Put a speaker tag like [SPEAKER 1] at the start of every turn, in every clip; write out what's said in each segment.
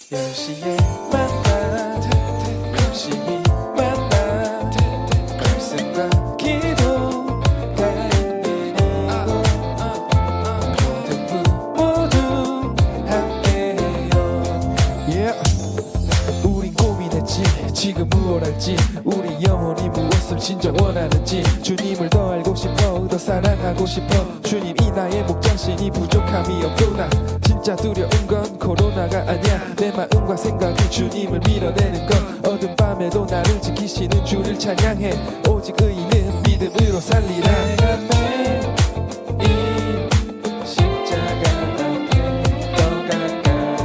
[SPEAKER 1] 10시에 만나 열심히 만나 말씀과 기도가 있는 이곳 모두 함께해요. 우린 고민했지 지금 무엇 할지 우리 영혼이 무엇을 진짜 원하는지 주님을 더 알고 싶어 더 사랑하고 싶어 주님 이 나의 목장신이 부족함이 없구나 진짜 두려운 건 코로나가 아니야 내 마음과 생각이 주님을 밀어내는 건 어두운 밤에도 나를 지키시는 주를 찬양해 오직 의인은 믿음으로 살리라 내가 매일 십자가 앞에 더 가까이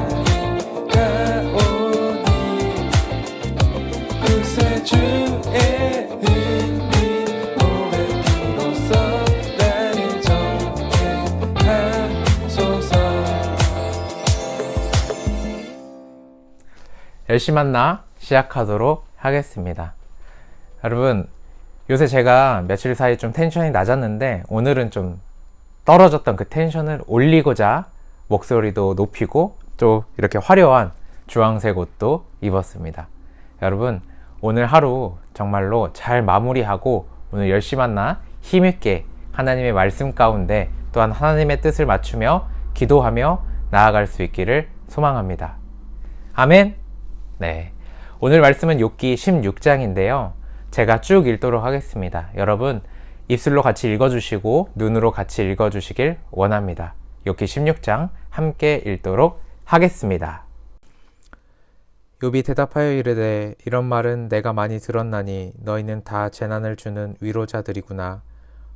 [SPEAKER 1] 가오니 구세주의 은민 오랜 피로써 나를 정죄하소서.
[SPEAKER 2] 열심히 만나 시작하도록 하겠습니다. 여러분, 요새 제가 며칠 사이 좀 텐션이 낮았는데 오늘은 좀 떨어졌던 그 텐션을 올리고자 목소리도 높이고 또 이렇게 화려한 주황색 옷도 입었습니다. 여러분, 오늘 하루 정말로 잘 마무리하고 오늘 열심히 만나 힘있게 하나님의 말씀 가운데 또한 하나님의 뜻을 맞추며 기도하며 나아갈 수 있기를 소망합니다. 아멘. 네, 오늘 말씀은 욥기 16장인데요. 제가 쭉 읽도록 하겠습니다. 여러분, 입술로 같이 읽어주시고 눈으로 같이 읽어주시길 원합니다. 욥기 16장 함께 읽도록 하겠습니다. 욥이 대답하여 이르되 이런 말은 내가 많이 들었나니 너희는 다 재난을 주는 위로자들이구나.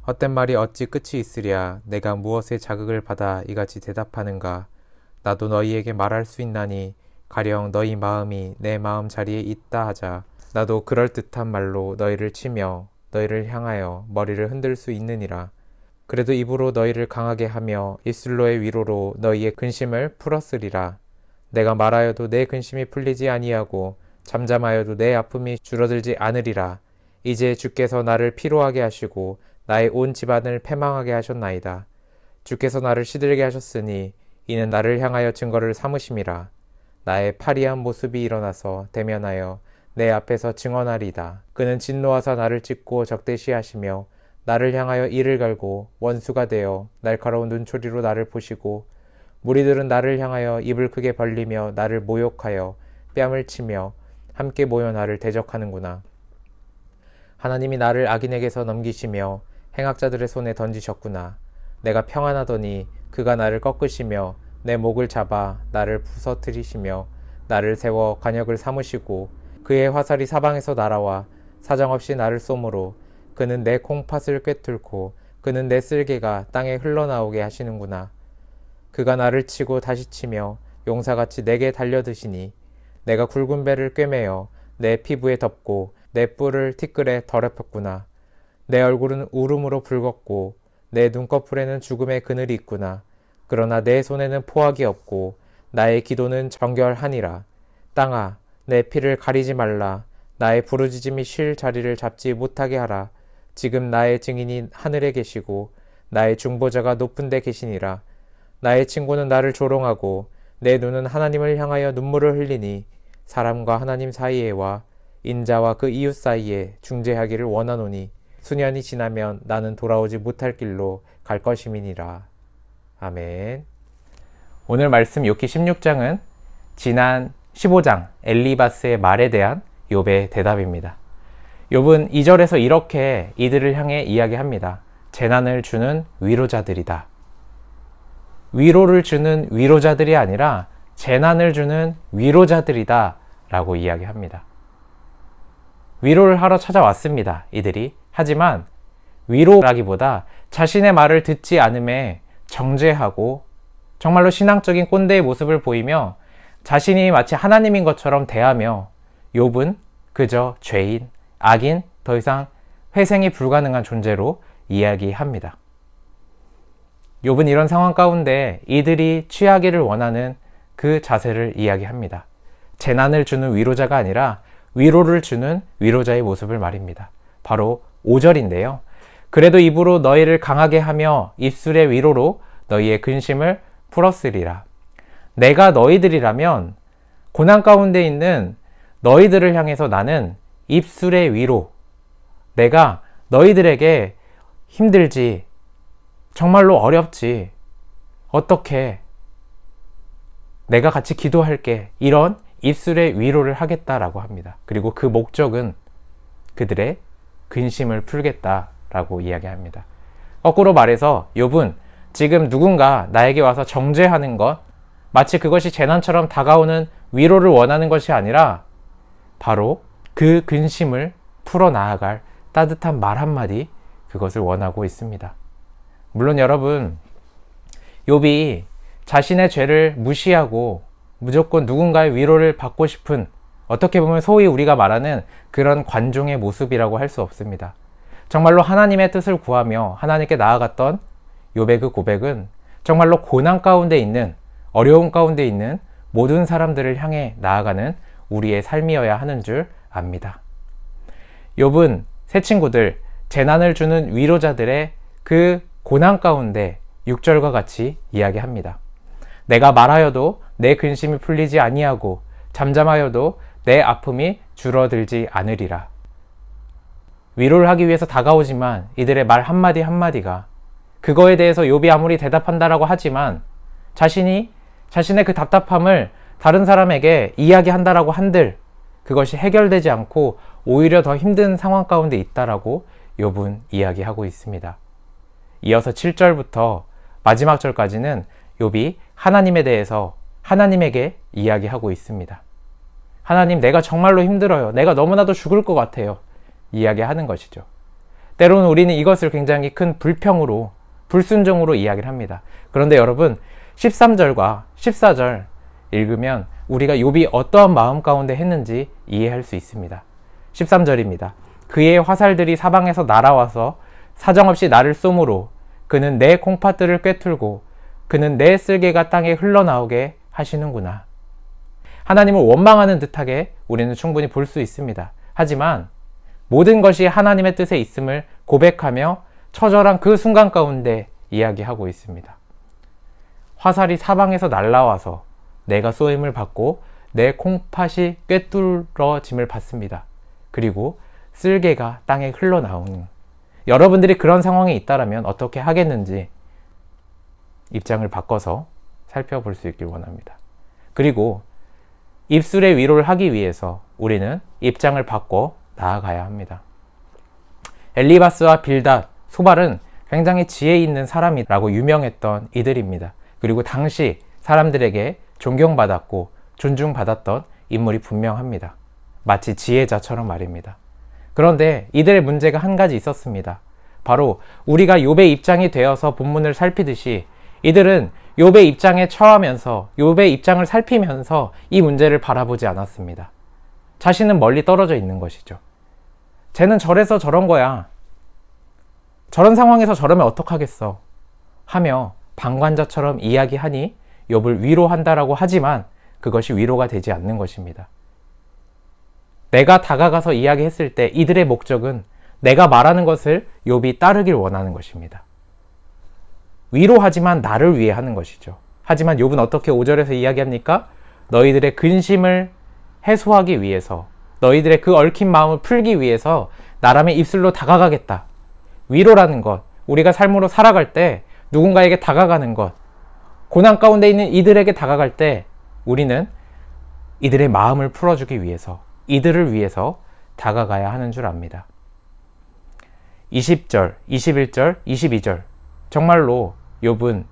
[SPEAKER 2] 헛된 말이 어찌 끝이 있으랴. 내가 무엇에 자극을 받아 이같이 대답하는가. 나도 너희에게 말할 수 있나니 가령 너희 마음이 내 마음 자리에 있다 하자. 나도 그럴듯한 말로 너희를 치며 너희를 향하여 머리를 흔들 수 있느니라. 그래도 입으로 너희를 강하게 하며 입술로의 위로로 너희의 근심을 풀었으리라. 내가 말하여도 내 근심이 풀리지 아니하고 잠잠하여도 내 아픔이 줄어들지 않으리라. 이제 주께서 나를 피로하게 하시고 나의 온 집안을 패망하게 하셨나이다. 주께서 나를 시들게 하셨으니 이는 나를 향하여 증거를 삼으심이라. 나의 파리한 모습이 일어나서 대면하여 내 앞에서 증언하리다. 그는 진노하사 나를 찢고 적대시하시며 나를 향하여 이를 갈고 원수가 되어 날카로운 눈초리로 나를 보시고 무리들은 나를 향하여 입을 크게 벌리며 나를 모욕하여 뺨을 치며 함께 모여 나를 대적하는구나. 하나님이 나를 악인에게서 넘기시며 행악자들의 손에 던지셨구나. 내가 평안하더니 그가 나를 꺾으시며 내 목을 잡아 나를 부서뜨리시며 나를 세워 간역을 삼으시고 그의 화살이 사방에서 날아와 사정없이 나를 쏘므로 그는 내 콩팥을 꿰뚫고 그는 내 쓸개가 땅에 흘러나오게 하시는구나. 그가 나를 치고 다시 치며 용사같이 내게 달려드시니 내가 굵은 배를 꿰매어 내 피부에 덮고 내 뿔을 티끌에 더럽혔구나. 내 얼굴은 울음으로 붉었고 내 눈꺼풀에는 죽음의 그늘이 있구나. 그러나 내 손에는 포악이 없고 나의 기도는 정결하니라. 땅아, 내 피를 가리지 말라. 나의 부르짖음이 쉴 자리를 잡지 못하게 하라. 지금 나의 증인이 하늘에 계시고 나의 중보자가 높은 데 계시니라. 나의 친구는 나를 조롱하고 내 눈은 하나님을 향하여 눈물을 흘리니 사람과 하나님 사이에와 인자와 그 이웃 사이에 중재하기를 원하노니 수년이 지나면 나는 돌아오지 못할 길로 갈 것임이니라. 아멘. 오늘 말씀 욥기 16장은 지난 15장 엘리바스의 말에 대한 욥의 대답입니다. 욥은 2절에서 이렇게 이들을 향해 이야기합니다. 재난을 주는 위로자들이다. 위로를 주는 위로자들이 아니라 재난을 주는 위로자들이다 라고 이야기합니다. 위로를 하러 찾아왔습니다. 이들이. 하지만 위로라기보다 자신의 말을 듣지 않음에 정죄하고 정말로 신앙적인 꼰대의 모습을 보이며 자신이 마치 하나님인 것처럼 대하며 욥은 그저 죄인, 악인, 더 이상 회생이 불가능한 존재로 이야기합니다. 욥은 이런 상황 가운데 이들이 취하기를 원하는 그 자세를 이야기합니다. 재난을 주는 위로자가 아니라 위로를 주는 위로자의 모습을 말입니다. 바로 5절인데요. 그래도 입으로 너희를 강하게 하며 입술의 위로로 너희의 근심을 풀었으리라. 내가 너희들이라면 고난 가운데 있는 너희들을 향해서 나는 입술의 위로, 내가 너희들에게 힘들지, 정말로 어렵지, 어떻게 내가 같이 기도할게, 이런 입술의 위로를 하겠다라고 합니다. 그리고 그 목적은 그들의 근심을 풀겠다라고 이야기합니다. 거꾸로 말해서 욥은 지금 누군가 나에게 와서 정죄하는 것, 마치 그것이 재난처럼 다가오는 위로를 원하는 것이 아니라 바로 그 근심을 풀어나아갈 따뜻한 말 한마디, 그것을 원하고 있습니다. 물론 여러분, 욥이 자신의 죄를 무시하고 무조건 누군가의 위로를 받고 싶은, 어떻게 보면 소위 우리가 말하는 그런 관종의 모습이라고 할 수 없습니다. 정말로 하나님의 뜻을 구하며 하나님께 나아갔던 욥의 그 고백은 정말로 고난 가운데 있는, 어려움 가운데 있는 모든 사람들을 향해 나아가는 우리의 삶이어야 하는 줄 압니다. 욥은 새 친구들, 재난을 주는 위로자들의 그 고난 가운데 6절과 같이 이야기합니다. 내가 말하여도 내 근심이 풀리지 아니하고 잠잠하여도 내 아픔이 줄어들지 않으리라. 위로를 하기 위해서 다가오지만 이들의 말 한마디 한마디가, 그거에 대해서 욥이 아무리 대답한다라고 하지만 자신의 그 답답함을 다른 사람에게 이야기한다라고 한들 그것이 해결되지 않고 오히려 더 힘든 상황 가운데 있다라고 욥은 이야기하고 있습니다. 이어서 7절부터 마지막 절까지는 욥이 하나님에 대해서 하나님에게 이야기하고 있습니다. 하나님, 내가 정말로 힘들어요. 내가 너무나도 죽을 것 같아요. 이야기하는 것이죠. 때로는 우리는 이것을 굉장히 큰 불평으로, 불순종으로 이야기를 합니다. 그런데 여러분, 13절과 14절 읽으면 우리가 욥이 어떠한 마음 가운데 했는지 이해할 수 있습니다. 13절입니다. 그의 화살들이 사방에서 날아와서 사정없이 나를 쏘므로 그는 내 콩팥들을 꿰뚫고 그는 내 쓸개가 땅에 흘러나오게 하시는구나. 하나님을 원망하는 듯하게 우리는 충분히 볼 수 있습니다. 하지만 모든 것이 하나님의 뜻에 있음을 고백하며 처절한 그 순간 가운데 이야기하고 있습니다. 화살이 사방에서 날아와서 내가 쏘임을 받고 내 콩팥이 꿰뚫어짐을 받습니다. 그리고 쓸개가 땅에 흘러나오는, 여러분들이 그런 상황에 있다라면 어떻게 하겠는지 입장을 바꿔서 살펴볼 수 있길 원합니다. 그리고 입술의 위로를 하기 위해서 우리는 입장을 바꿔 나아가야 합니다. 엘리바스와 빌닷, 소발은 굉장히 지혜 있는 사람이라고 유명했던 이들입니다. 그리고 당시 사람들에게 존경받았고 존중받았던 인물이 분명합니다. 마치 지혜자처럼 말입니다. 그런데 이들의 문제가 한 가지 있었습니다. 바로 우리가 욥의 입장이 되어서 본문을 살피듯이 이들은 욥의 입장에 처하면서, 욥의 입장을 살피면서 이 문제를 바라보지 않았습니다. 자신은 멀리 떨어져 있는 것이죠. 쟤는 저래서 저런 거야. 저런 상황에서 저러면 어떡하겠어. 하며 방관자처럼 이야기하니 욥을 위로한다라고 하지만 그것이 위로가 되지 않는 것입니다. 내가 다가가서 이야기했을 때 이들의 목적은 내가 말하는 것을 욥이 따르길 원하는 것입니다. 위로하지만 나를 위해 하는 것이죠. 하지만 욥은 어떻게 5절에서 이야기합니까? 너희들의 근심을 해소하기 위해서, 너희들의 그 얽힌 마음을 풀기 위해서 나라면 입술로 다가가겠다. 위로라는 것, 우리가 삶으로 살아갈 때 누군가에게 다가가는 것, 고난 가운데 있는 이들에게 다가갈 때 우리는 이들의 마음을 풀어주기 위해서, 이들을 위해서 다가가야 하는 줄 압니다. 20절, 21절, 22절, 정말로 욥은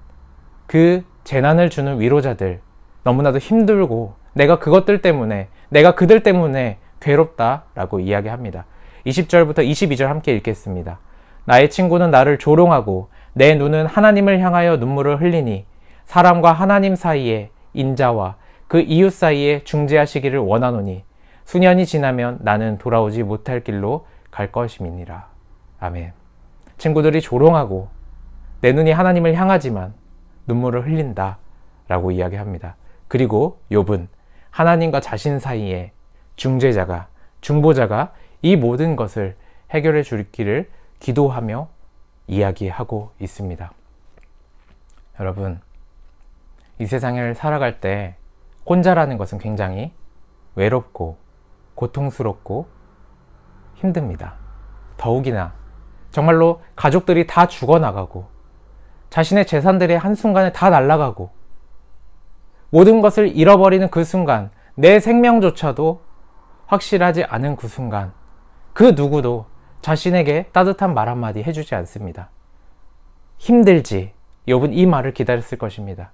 [SPEAKER 2] 그 재난을 주는 위로자들, 너무나도 힘들고 내가 그것들 때문에, 내가 그들 때문에 괴롭다라고 이야기합니다. 20절부터 22절 함께 읽겠습니다. 나의 친구는 나를 조롱하고 내 눈은 하나님을 향하여 눈물을 흘리니 사람과 하나님 사이에, 인자와 그 이웃 사이에 중재하시기를 원하노니 수년이 지나면 나는 돌아오지 못할 길로 갈 것임이니라. 아멘. 친구들이 조롱하고 내 눈이 하나님을 향하지만 눈물을 흘린다 라고 이야기합니다. 그리고 욥은 하나님과 자신 사이에 중재자가, 중보자가 이 모든 것을 해결해 줄 길을 기도하며 이야기하고 있습니다. 여러분, 이 세상을 살아갈 때 혼자라는 것은 굉장히 외롭고 고통스럽고 힘듭니다. 더욱이나 정말로 가족들이 다 죽어나가고 자신의 재산들이 한순간에 다 날아가고 모든 것을 잃어버리는 그 순간, 내 생명조차도 확실하지 않은 그 순간, 그 누구도 자신에게 따뜻한 말 한마디 해주지 않습니다. 힘들지? 욥은 이 말을 기다렸을 것입니다.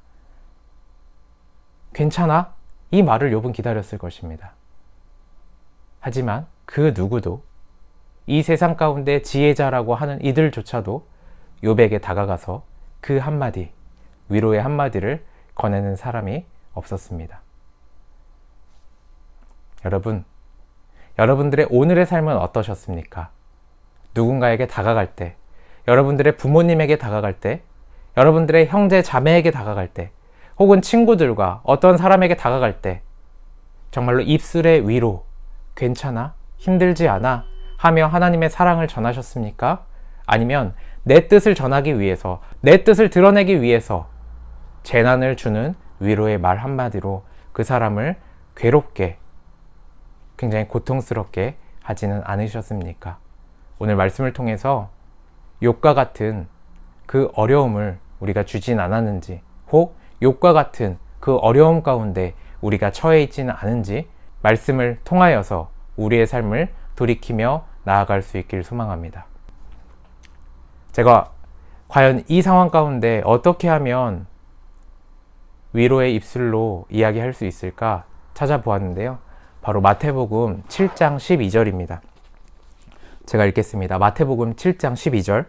[SPEAKER 2] 괜찮아? 이 말을 욥은 기다렸을 것입니다. 하지만 그 누구도 이 세상 가운데 지혜자라고 하는 이들조차도 욥에게 다가가서 그 한마디, 위로의 한마디를 건네는 사람이 없었습니다. 여러분, 여러분들의 오늘의 삶은 어떠셨습니까? 누군가에게 다가갈 때, 여러분들의 부모님에게 다가갈 때, 여러분들의 형제 자매에게 다가갈 때, 혹은 친구들과 어떤 사람에게 다가갈 때 정말로 입술의 위로, 괜찮아? 힘들지 않아? 하며 하나님의 사랑을 전하셨습니까? 아니면 내 뜻을 전하기 위해서, 내 뜻을 드러내기 위해서 재난을 주는 위로의 말 한마디로 그 사람을 괴롭게, 굉장히 고통스럽게 하지는 않으셨습니까? 오늘 말씀을 통해서 욥과 같은 그 어려움을 우리가 주진 않았는지, 혹 욥과 같은 그 어려움 가운데 우리가 처해 있지는 않은지 말씀을 통하여서 우리의 삶을 돌이키며 나아갈 수 있길 소망합니다. 제가 과연 이 상황 가운데 어떻게 하면 위로의 입술로 이야기할 수 있을까 찾아보았는데요. 바로 마태복음 7장 12절입니다. 제가 읽겠습니다. 마태복음 7장 12절.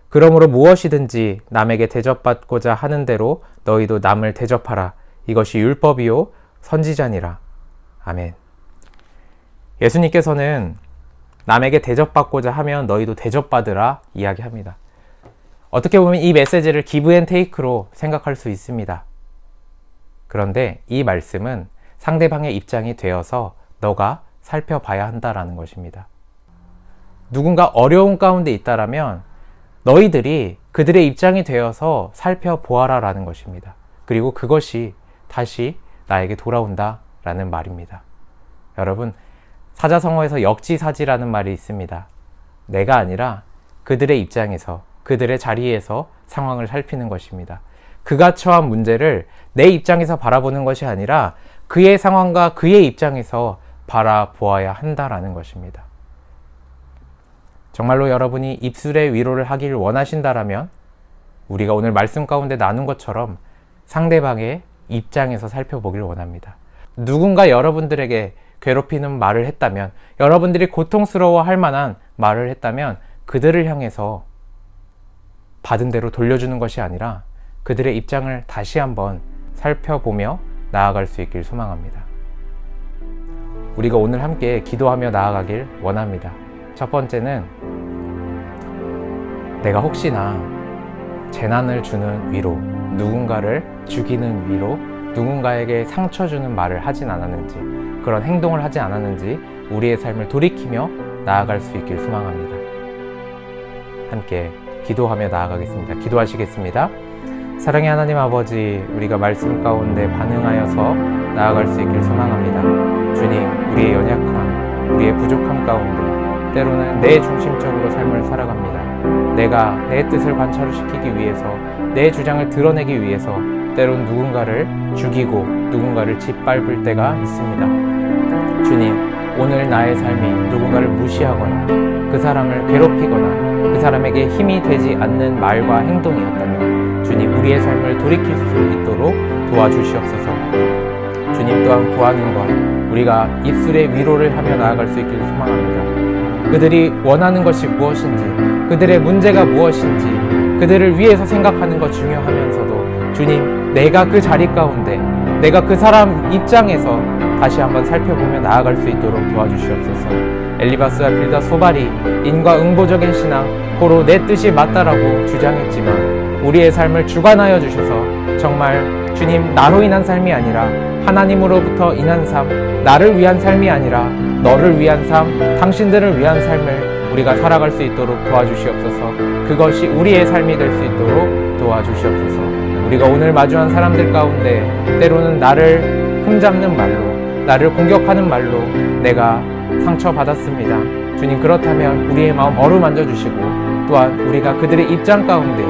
[SPEAKER 2] 그러므로 무엇이든지 남에게 대접받고자 하는 대로 너희도 남을 대접하라. 이것이 율법이요 선지자니라. 아멘. 예수님께서는 남에게 대접받고자 하면 너희도 대접받으라 이야기합니다. 어떻게 보면 이 메시지를 기브 앤 테이크로 생각할 수 있습니다. 그런데 이 말씀은 상대방의 입장이 되어서 너가 살펴봐야 한다라는 것입니다. 누군가 어려운 가운데 있다라면 너희들이 그들의 입장이 되어서 살펴보아라 라는 것입니다. 그리고 그것이 다시 나에게 돌아온다 라는 말입니다. 여러분, 사자성어에서 역지사지라는 말이 있습니다. 내가 아니라 그들의 입장에서, 그들의 자리에서 상황을 살피는 것입니다. 그가 처한 문제를 내 입장에서 바라보는 것이 아니라 그의 상황과 그의 입장에서 바라보아야 한다라는 것입니다. 정말로 여러분이 입술의 위로를 하길 원하신다라면 우리가 오늘 말씀 가운데 나눈 것처럼 상대방의 입장에서 살펴보길 원합니다. 누군가 여러분들에게 괴롭히는 말을 했다면, 여러분들이 고통스러워할 만한 말을 했다면 그들을 향해서 받은 대로 돌려주는 것이 아니라 그들의 입장을 다시 한번 살펴보며 나아갈 수 있길 소망합니다. 우리가 오늘 함께 기도하며 나아가길 원합니다. 첫 번째는 내가 혹시나 재난을 주는 위로, 누군가를 죽이는 위로, 누군가에게 상처 주는 말을 하진 않았는지, 그런 행동을 하지 않았는지 우리의 삶을 돌이키며 나아갈 수 있길 소망합니다. 함께 기도하며 나아가겠습니다. 기도하시겠습니다. 사랑의 하나님 아버지, 우리가 말씀 가운데 반응하여서 나아갈 수 있길 소망합니다. 주님, 우리의 연약함, 우리의 부족함 가운데 때로는 내 중심적으로 삶을 살아갑니다. 내가 내 뜻을 관철시키기 위해서, 내 주장을 드러내기 위해서 때론 누군가를 죽이고 누군가를 짓밟을 때가 있습니다. 주님, 오늘 나의 삶이 누군가를 무시하거나 그 사람을 괴롭히거나 그 사람에게 힘이 되지 않는 말과 행동이었다면 주님, 우리의 삶을 돌이킬 수 있도록 도와주시옵소서. 주님 또한 구하는 것, 우리가 입술의 위로를 하며 나아갈 수 있기를 소망합니다. 그들이 원하는 것이 무엇인지, 그들의 문제가 무엇인지, 그들을 위해서 생각하는 것 중요하면서도 주님, 내가 그 자리 가운데, 내가 그 사람 입장에서 다시 한번 살펴보며 나아갈 수 있도록 도와주시옵소서. 엘리바스와 빌다 소발이 인과응보적인 신앙, 고로 내 뜻이 맞다라고 주장했지만 우리의 삶을 주관하여 주셔서 정말 주님, 나로 인한 삶이 아니라 하나님으로부터 인한 삶, 나를 위한 삶이 아니라 너를 위한 삶, 당신들을 위한 삶을 우리가 살아갈 수 있도록 도와주시옵소서. 그것이 우리의 삶이 될 수 있도록 도와주시옵소서. 우리가 오늘 마주한 사람들 가운데 때로는 나를 흠잡는 말로, 나를 공격하는 말로 내가 상처받았습니다. 주님, 그렇다면 우리의 마음 어루만져 주시고 또한 우리가 그들의 입장 가운데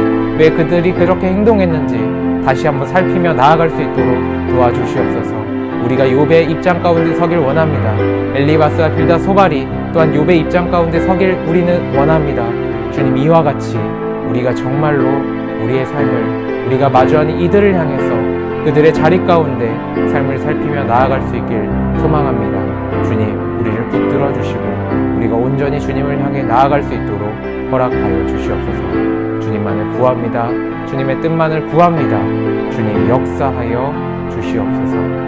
[SPEAKER 2] 왜 그들이 그렇게 행동했는지 다시 한번 살피며 나아갈 수 있도록 도와주시옵소서. 우리가 욥의 입장 가운데 서길 원합니다. 엘리바스와 빌다 소발이 또한 욥의 입장 가운데 서길 우리는 원합니다. 주님, 이와 같이 우리가 정말로 우리의 삶을 우리가 마주하는 이들을 향해서 그들의 자리 가운데 삶을 살피며 나아갈 수 있길 소망합니다. 주님, 우리를 붙들어 주시고 우리가 온전히 주님을 향해 나아갈 수 있도록 허락하여 주시옵소서. 주님만을 구합니다. 주님의 뜻만을 구합니다. 주님, 역사하여 주시옵소서.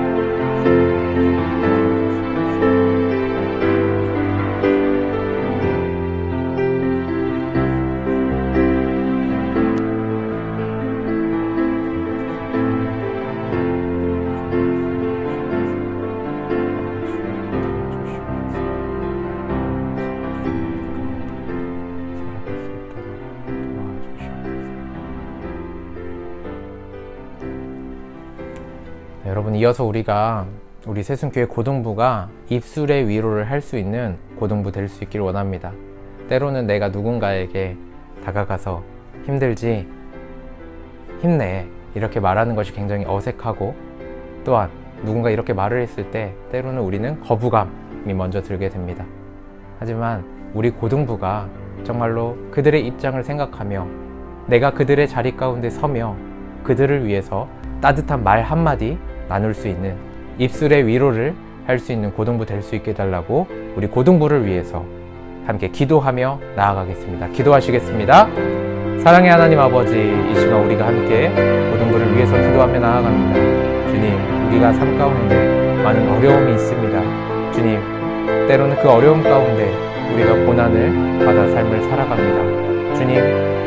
[SPEAKER 2] 여러분, 이어서 우리가 우리 새순교회 고등부가 입술의 위로를 할 수 있는 고등부 될 수 있길 원합니다. 때로는 내가 누군가에게 다가가서 힘들지, 힘내 이렇게 말하는 것이 굉장히 어색하고, 또한 누군가 이렇게 말을 했을 때 때로는 우리는 거부감이 먼저 들게 됩니다. 하지만 우리 고등부가 정말로 그들의 입장을 생각하며 내가 그들의 자리 가운데 서며 그들을 위해서 따뜻한 말 한마디 나눌 수 있는, 입술의 위로를 할 수 있는 고등부 될 수 있게 해달라고 우리 고등부를 위해서 함께 기도하며 나아가겠습니다. 기도하시겠습니다. 사랑의 하나님 아버지, 이 시간 우리가 함께 고등부를 위해서 기도하며 나아갑니다. 주님, 우리가 삶 가운데 많은 어려움이 있습니다. 주님, 때로는 그 어려움 가운데 우리가 고난을 받아 삶을 살아갑니다. 주님,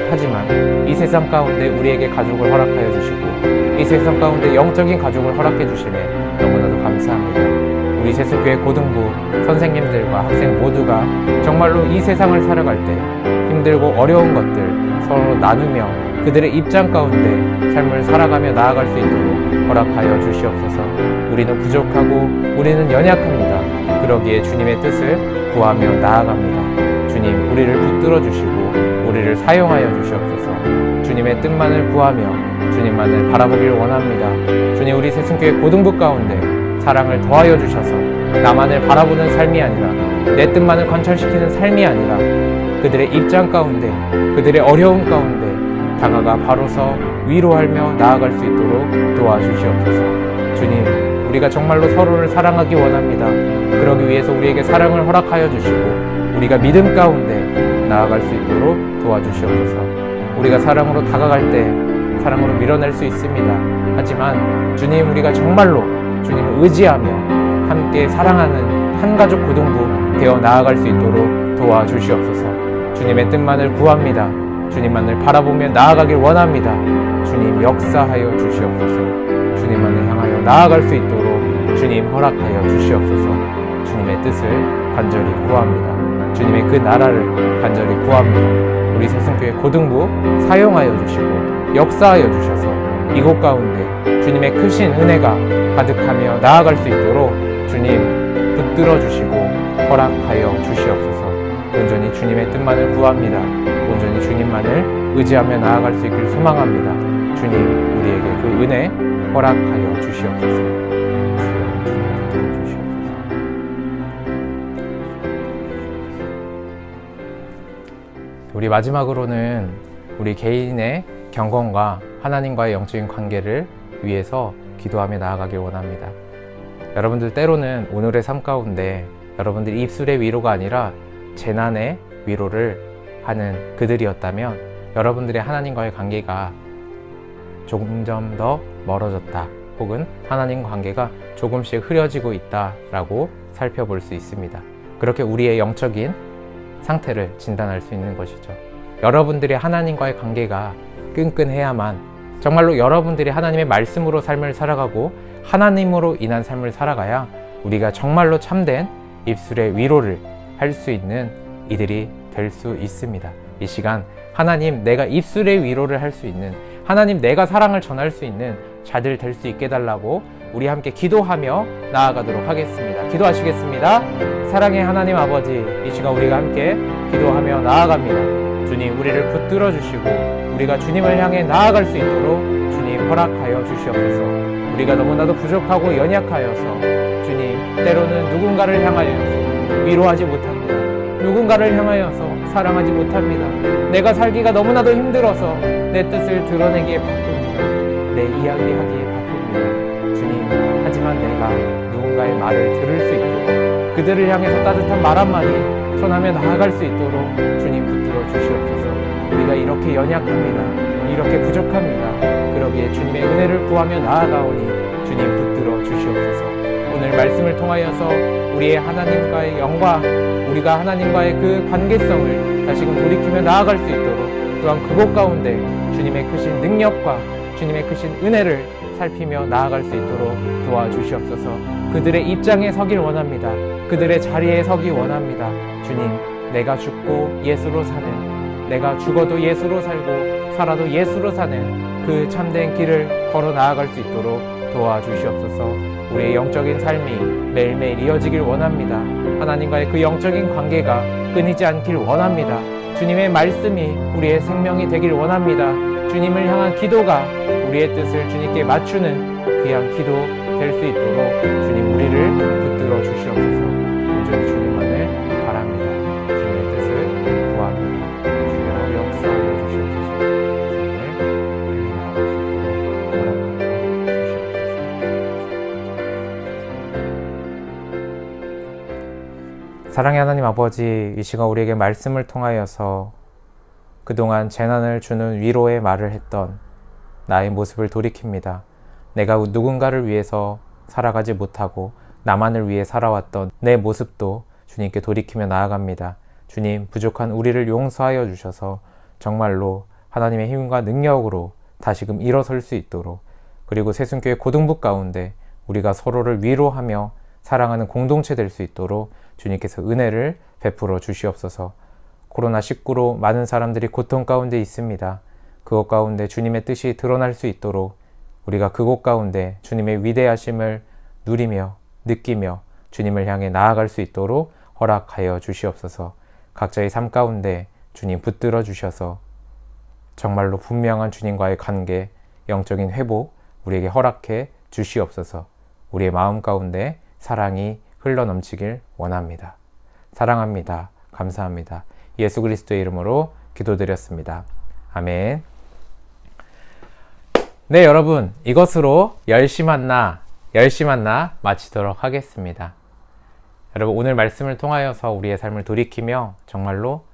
[SPEAKER 2] 하지만 이 세상 가운데 우리에게 가족을 허락하여 주시고 이 세상 가운데 영적인 가족을 허락해 주심에 너무나도 감사합니다. 우리 새순교회 고등부 선생님들과 학생 모두가 정말로 이 세상을 살아갈 때 힘들고 어려운 것들 서로 나누며 그들의 입장 가운데 삶을 살아가며 나아갈 수 있도록 허락하여 주시옵소서. 우리는 부족하고 우리는 연약합니다. 그러기에 주님의 뜻을 구하며 나아갑니다. 주님, 우리를 붙들어 주시고 우리를 사용하여 주시옵소서. 주님의 뜻만을 구하며 주님만을 바라보기를 원합니다. 주님, 우리 새순교회 고등부 가운데 사랑을 더하여 주셔서 나만을 바라보는 삶이 아니라 내 뜻만을 관철시키는 삶이 아니라 그들의 입장 가운데 그들의 어려움 가운데 다가가 바로서 위로하며 나아갈 수 있도록 도와주시옵소서. 주님, 우리가 정말로 서로를 사랑하기 원합니다. 그러기 위해서 우리에게 사랑을 허락하여 주시고 우리가 믿음 가운데 나아갈 수 있도록 도와주시옵소서. 우리가 사랑으로 다가갈 때 사랑으로 밀어낼 수 있습니다. 하지만 주님, 우리가 정말로 주님을 의지하며 함께 사랑하는 한가족 고등부 되어 나아갈 수 있도록 도와주시옵소서. 주님의 뜻만을 구합니다. 주님만을 바라보며 나아가길 원합니다. 주님, 역사하여 주시옵소서. 주님만을 향하여 나아갈 수 있도록 주님 허락하여 주시옵소서. 주님의 뜻을 간절히 구합니다. 주님의 그 나라를 간절히 구합니다. 우리 새순교회 고등부 사용하여 주시고 역사하여 주셔서 이곳 가운데 주님의 크신 은혜가 가득하며 나아갈 수 있도록 주님 붙들어 주시고 허락하여 주시옵소서. 온전히 주님의 뜻만을 구합니다. 온전히 주님만을 의지하며 나아갈 수 있길 소망합니다. 주님, 우리에게 그 은혜 허락하여 주시옵소서. 주여, 주님 붙들어 주시옵소서. 우리 마지막으로는 우리 개인의 경건과 하나님과의 영적인 관계를 위해서 기도하며 나아가길 원합니다. 여러분들, 때로는 오늘의 삶 가운데 여러분들 입술의 위로가 아니라 재난의 위로를 하는 그들이었다면 여러분들의 하나님과의 관계가 점점 더 멀어졌다, 혹은 하나님 관계가 조금씩 흐려지고 있다라고 살펴볼 수 있습니다. 그렇게 우리의 영적인 상태를 진단할 수 있는 것이죠. 여러분들의 하나님과의 관계가 끈끈해야만 정말로 여러분들이 하나님의 말씀으로 삶을 살아가고 하나님으로 인한 삶을 살아가야 우리가 정말로 참된 입술의 위로를 할 수 있는 이들이 될 수 있습니다. 이 시간 하나님, 내가 입술의 위로를 할 수 있는, 하나님, 내가 사랑을 전할 수 있는 자들 될 수 있게 해달라고 우리 함께 기도하며 나아가도록 하겠습니다. 기도하시겠습니다. 사랑의 하나님 아버지, 이 시간 우리가 함께 기도하며 나아갑니다. 주님, 우리를 붙들어 주시고 우리가 주님을 향해 나아갈 수 있도록 주님 허락하여 주시옵소서. 우리가 너무나도 부족하고 연약하여서 주님, 때로는 누군가를 향하여서 위로하지 못합니다. 누군가를 향하여서 사랑하지 못합니다. 내가 살기가 너무나도 힘들어서 내 뜻을 드러내기에 바쁩니다. 내 이야기하기에 바쁩니다. 주님, 하지만 내가 누군가의 말을 들을 수 있도록 그들을 향해서 따뜻한 말 한마디 전하며 나아갈 수 있도록 주님 붙들어 주시옵소서. 우리가 이렇게 연약합니다. 이렇게 부족합니다. 그러기에 주님의 은혜를 구하며 나아가오니 주님 붙들어 주시옵소서. 오늘 말씀을 통하여서 우리의 하나님과의 영광, 우리가 하나님과의 그 관계성을 다시금 돌이키며 나아갈 수 있도록, 또한 그곳 가운데 주님의 크신 능력과 주님의 크신 은혜를 살피며 나아갈 수 있도록 도와주시옵소서. 그들의 입장에 서길 원합니다. 그들의 자리에 서기 원합니다. 주님, 내가 죽고 예수로 사는, 내가 죽어도 예수로 살고 살아도 예수로 사는 그 참된 길을 걸어 나아갈 수 있도록 도와주시옵소서. 우리의 영적인 삶이 매일매일 이어지길 원합니다. 하나님과의 그 영적인 관계가 끊이지 않길 원합니다. 주님의 말씀이 우리의 생명이 되길 원합니다. 주님을 향한 기도가 우리의 뜻을 주님께 맞추는 귀한 기도 될 수 있도록 주님, 우리를 붙들어 주시옵소서. 온전히 주님만을 바랍니다. 주님의 뜻을 구합니다. 주여 역사하여 주시옵소서. 주님을 향해 나아갈 수 있도록 허락하여 주시옵소서. 사랑의 하나님 아버지, 이 시간 우리에게 말씀을 통하여서 그동안 재난을 주는 위로의 말을 했던 나의 모습을 돌이킵니다. 내가 누군가를 위해서 살아가지 못하고 나만을 위해 살아왔던 내 모습도 주님께 돌이키며 나아갑니다. 주님, 부족한 우리를 용서하여 주셔서 정말로 하나님의 힘과 능력으로 다시금 일어설 수 있도록, 그리고 새순교회 고등부 가운데 우리가 서로를 위로하며 사랑하는 공동체 될 수 있도록 주님께서 은혜를 베풀어 주시옵소서. 코로나19로 많은 사람들이 고통 가운데 있습니다. 그것 가운데 주님의 뜻이 드러날 수 있도록 우리가 그곳 가운데 주님의 위대하심을 누리며 느끼며 주님을 향해 나아갈 수 있도록 허락하여 주시옵소서. 각자의 삶 가운데 주님 붙들어 주셔서 정말로 분명한 주님과의 관계, 영적인 회복 우리에게 허락해 주시옵소서. 우리의 마음 가운데 사랑이 흘러넘치길 원합니다. 사랑합니다. 감사합니다. 예수 그리스도의 이름으로 기도드렸습니다. 아멘. 네, 여러분, 이것으로 10시 만나 마치도록 하겠습니다. 여러분, 오늘 말씀을 통하여서 우리의 삶을 돌이키며 정말로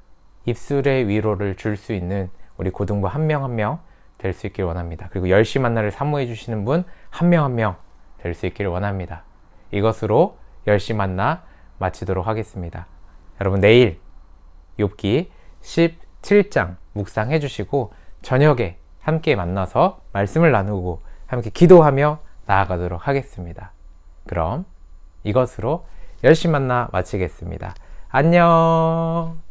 [SPEAKER 2] 입술의 위로를 줄 수 있는 우리 고등부 한 명 한 명 될 수 있길 원합니다. 그리고 10시 만나를 사모해 주시는 분 한 명 한 명 될 수 있길 원합니다. 이것으로 10시 만나 마치도록 하겠습니다. 여러분, 내일 욥기 17장 묵상해 주시고 저녁에 함께 만나서 말씀을 나누고 함께 기도하며 나아가도록 하겠습니다. 그럼 이것으로 10시 만나 마치겠습니다. 안녕.